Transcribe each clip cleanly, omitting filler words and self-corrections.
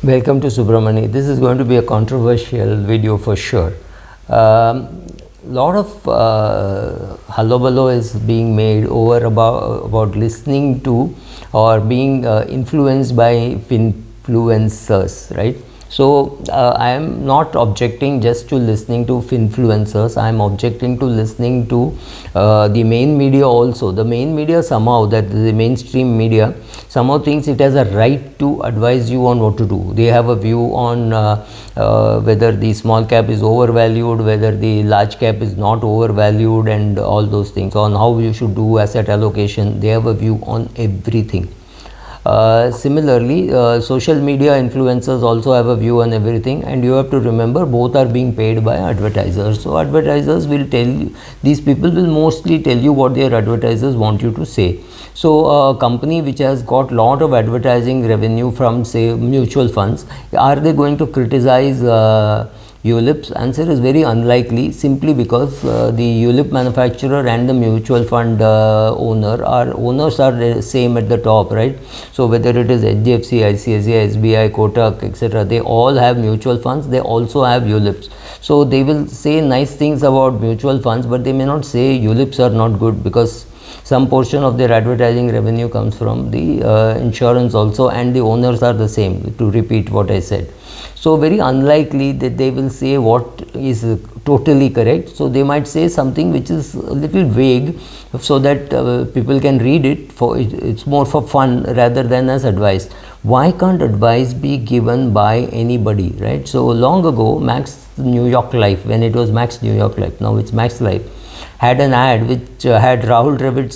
Welcome to Subramani. This is going to be a controversial video for sure. Lot of hullabaloo is being made over about listening to or being influenced by finfluencers, right? So I am not objecting just to listening to finfluencers. I am objecting to listening to the main media also. The main media somehow, that the mainstream media somehow thinks it has a right to advise you on what to do. They have a view on whether the small cap is overvalued, whether the large cap is not overvalued, and all those things, on how you should do asset allocation. They have a view on everything. Similarly, social media influencers also have a view on everything, and you have to remember both are being paid by advertisers. So advertisers will tell you, these people will mostly tell you what their advertisers want you to say. So a company which has got lot of advertising revenue from, say, mutual funds, are they going to criticize ULIPs? Answer is very unlikely, simply because the ULIP manufacturer and the mutual fund owners are the same at the top, right? So whether it is HDFC, ICICI, SBI, Kotak, etc., they all have mutual funds. They also have ULIPs. So they will say nice things about mutual funds, but they may not say ULIPs are not good, because some portion of their advertising revenue comes from the insurance also, and the owners are the same, to repeat what I said. So very unlikely that they will say what is totally correct. So they might say something which is a little vague, so that people can read it. It's more for fun rather than as advice. Why can't advice be given by anybody, right? So long ago, Max New York Life, when it was Max New York Life, now it's Max Life, had an ad which had Rahul Dravid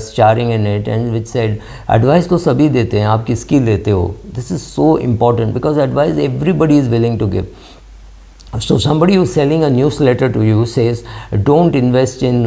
starring in it, and which said, advice तो सभी देते हैं, आप किसकी लेते हो? This is so important, because advice everybody is willing to give. So somebody who's selling a newsletter to you says, don't invest in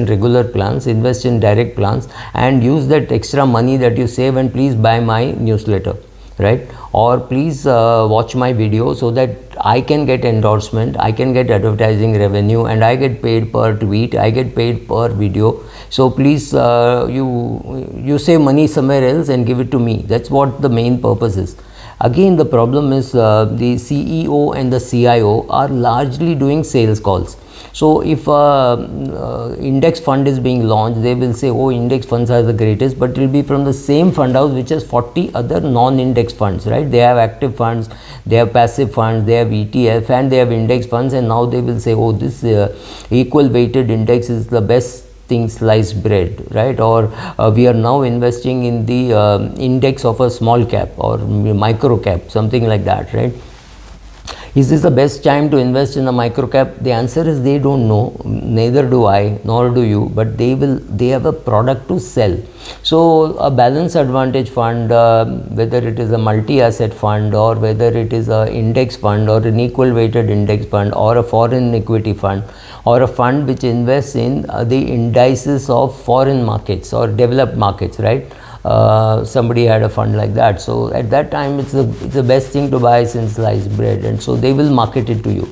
regular plans, invest in direct plans, and use that extra money that you save, and please buy my newsletter, right? Or please watch my video, so that I can get endorsement, I can get advertising revenue, and I get paid per tweet, I get paid per video. So please you save money somewhere else and give it to me. That's what the main purpose is. Again, the problem is the CEO and the CIO are largely doing sales calls. So if index fund is being launched, they will say, oh, index funds are the greatest, but it will be from the same fund house which has 40 other non-index funds, right? They have active funds, they have passive funds, they have ETF, and they have index funds, and now they will say, oh, this equal weighted index is the best thing, sliced bread, right? Or we are now investing in the index of a small cap or micro cap, something like that, right? Is this the best time to invest in a micro cap? The answer is they don't know, neither do I, nor do you, but they have a product to sell. So a balance advantage fund, whether it is a multi-asset fund, or whether it is an index fund, or an equal weighted index fund, or a foreign equity fund, or a fund which invests in the indices of foreign markets or developed markets, right? Somebody had a fund like that. So at that time, it's the best thing to buy since sliced bread, and so they will market it to you.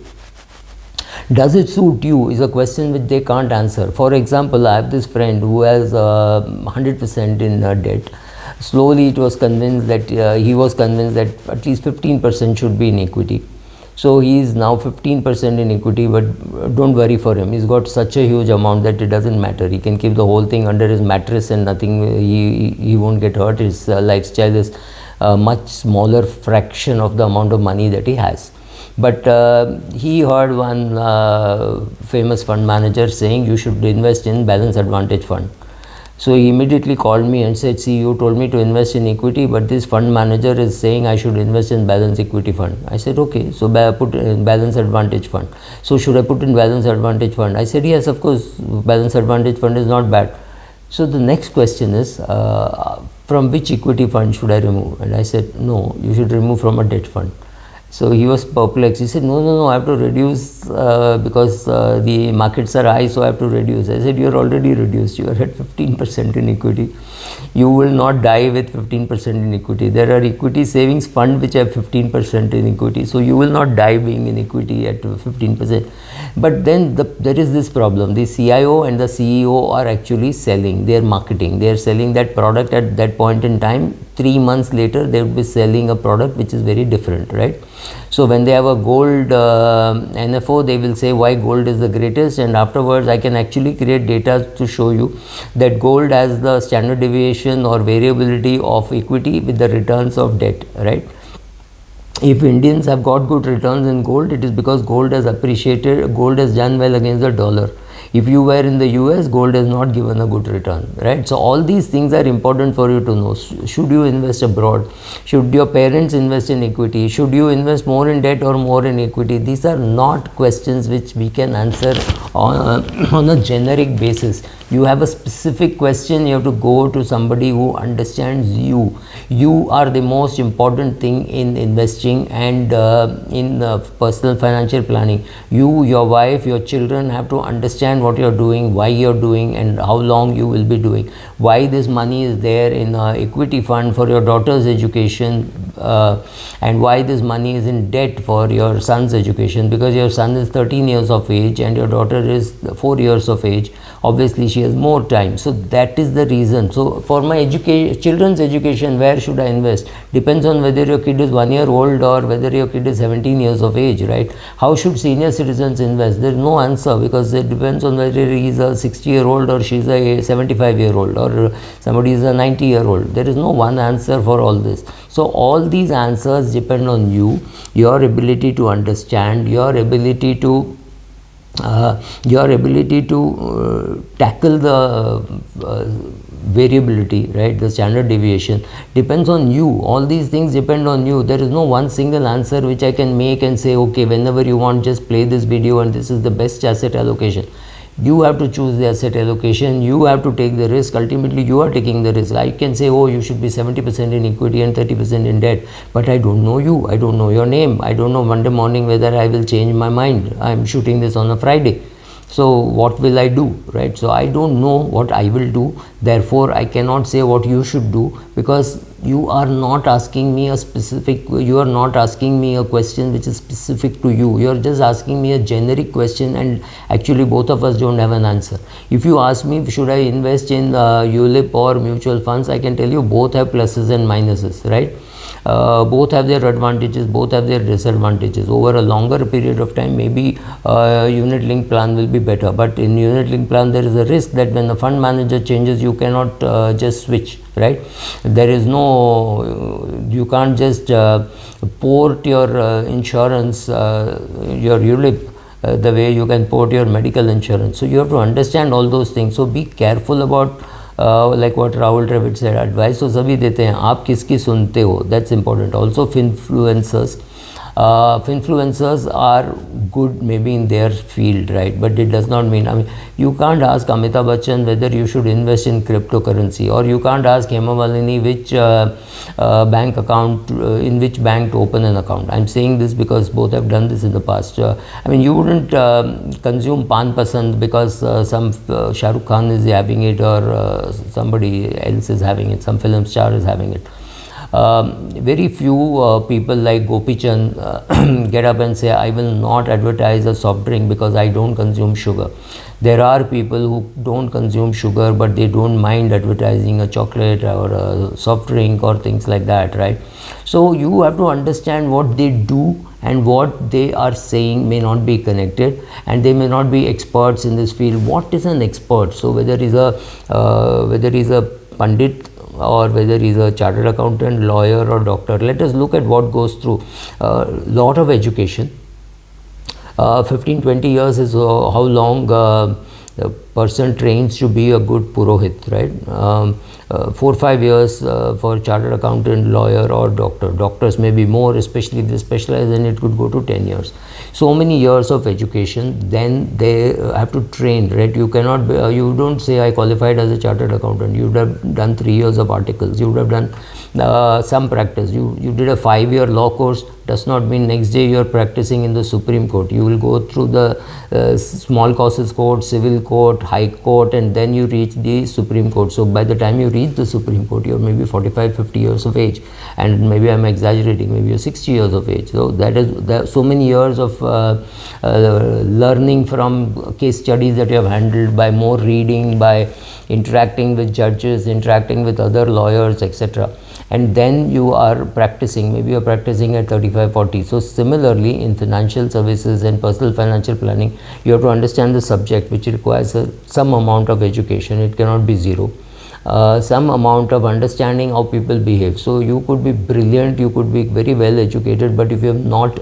Does it suit you is a question which they can't answer. For example, I have this friend who has 100% in debt. Slowly he was convinced that at least 15% should be in equity. So he is now 15% in equity, but don't worry for him. He's got such a huge amount that it doesn't matter. He can keep the whole thing under his mattress and nothing. He won't get hurt. His lifestyle is a much smaller fraction of the amount of money that he has. But he heard one famous fund manager saying you should invest in balance advantage fund. So he immediately called me and said, see, you told me to invest in equity, but this fund manager is saying I should invest in balance equity fund. I said, okay, so put in balance advantage fund. So should I put in balance advantage fund? I said, yes, of course, balance advantage fund is not bad. So the next question is, from which equity fund should I remove? And I said, no, you should remove from a debt fund. So he was perplexed. He said, no, I have to reduce because the markets are high, so I have to reduce. I said, you are already reduced. You are at 15% in equity. You will not die with 15% in equity. There are equity savings fund which have 15% in equity, so you will not die being in equity at 15%. But then there is this problem: the CIO and the CEO are actually selling, they are marketing, they are selling that product at that point in time. 3 months later they will be selling a product which is very different, right? So when they have a gold NFO, they will say why gold is the greatest, and afterwards I can actually create data to show you that gold has the standard deviation or variability of equity with the returns of debt, right? If Indians have got good returns in gold, it is because gold has appreciated, gold has done well against the dollar. If you were in the US, gold has not given a good return, right? So all these things are important for you to know. Should you invest abroad? Should your parents invest in equity? Should you invest more in debt or more in equity? These are not questions which we can answer on a generic basis. You have a specific question, you have to go to somebody who understands you. You are the most important thing in investing and in personal financial planning. You, your wife, your children have to understand what you're doing, why you're doing, and how long you will be doing. Why this money is there in equity fund for your daughter's education, and why this money is in debt for your son's education, because your son is 13 years of age and your daughter is 4 years of age. Obviously she has more time, so that is the reason. So for my children's education, where should I invest? Depends on whether your kid is 1 year old or whether your kid is 17 years of age, right? How should senior citizens invest? There is no answer, because it depends on whether he is a 60-year-old or she is a 75-year-old or somebody is a 90-year-old. There is no one answer for all this. So all these answers depend on you, your ability to understand, your ability to tackle the variability, right? The standard deviation depends on you. All these things depend on you. There is no one single answer which I can make and say, okay, whenever you want, just play this video and this is the best asset allocation. You have to choose the asset allocation, you have to take the risk. Ultimately you are taking the risk. I can say, oh, you should be 70% in equity and 30% in debt, but I don't know you, I don't know your name, I don't know Monday morning whether I will change my mind. I am shooting this on a Friday, so what will I do, right? So I don't know what I will do, therefore I cannot say what you should do, because you are not asking me a specific, you are not asking me a question which is specific to you. You are just asking me a generic question, and actually both of us don't have an answer. If you ask me, should I invest in ULIP or mutual funds, I can tell you both have pluses and minuses, right? Both have their advantages, both have their disadvantages. Over a longer period of time, maybe unit link plan will be better, but in unit link plan there is a risk that when the fund manager changes, you cannot just switch, right? There is no, you can't just port your insurance, your ULIP the way you can port your medical insurance. So you have to understand all those things. So be careful about like what Rahul Dravid said, advice तो सभी देते हैं, आप किसकी सुनते हो, that's important. Also Finfluencers, Finfluencers are good maybe in their field, right? But it does not mean, I mean, you can't ask Amitabh Bachchan whether you should invest in cryptocurrency, or you can't ask Hema Malini which bank account, in which bank to open an account. I'm saying this because both have done this in the past. I mean, you wouldn't consume Pan Pasand because some Shah Rukh Khan is having it, or somebody else is having it, some film star is having it. Very few people like Gopi Chand get up and say, I will not advertise a soft drink because I don't consume sugar. There are people who don't consume sugar, but they don't mind advertising a chocolate or a soft drink or things like that, right? So you have to understand what they do, and what they are saying may not be connected, and they may not be experts in this field. What is an expert? So whether he's a pandit, or whether he's a chartered accountant, lawyer or doctor, let us look at what goes through lot of education. 15-20 years is how long the person trains to be a good purohit, right? 4-5 years for chartered accountant, lawyer or doctor. Doctors may be more, especially if they specialize, and it could go to 10 years. So many years of education, then they have to train, right? You cannot be, you don't say I qualified as a chartered accountant. You would have done 3 years of articles, you would have done some practice. You did a 5-year law course, does not mean next day you are practicing in the Supreme Court. You will go through the small causes court, civil court, high court, and then you reach the Supreme Court. So by the time you reach the Supreme Court, you're maybe 45-50 years of age, and maybe I'm exaggerating, maybe you're 60 years of age. So there are so many years of learning from case studies that you have handled, by more reading, by interacting with judges, interacting with other lawyers, etc. And then you are practicing, maybe you're practicing at 35-40. So similarly, in financial services and personal financial planning, you have to understand the subject, which requires some amount of education. It cannot be zero. Some amount of understanding how people behave. So you could be brilliant, you could be very well educated, but if you have not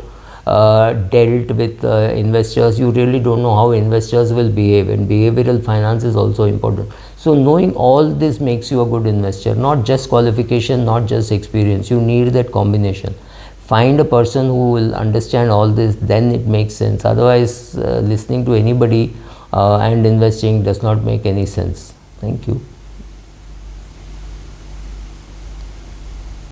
dealt with investors, you really don't know how investors will behave, and behavioral finance is also important. So knowing all this makes you a good investor, not just qualification, not just experience. You need that combination. Find a person who will understand all this, then it makes sense. Otherwise, listening to anybody and investing does not make any sense. Thank you.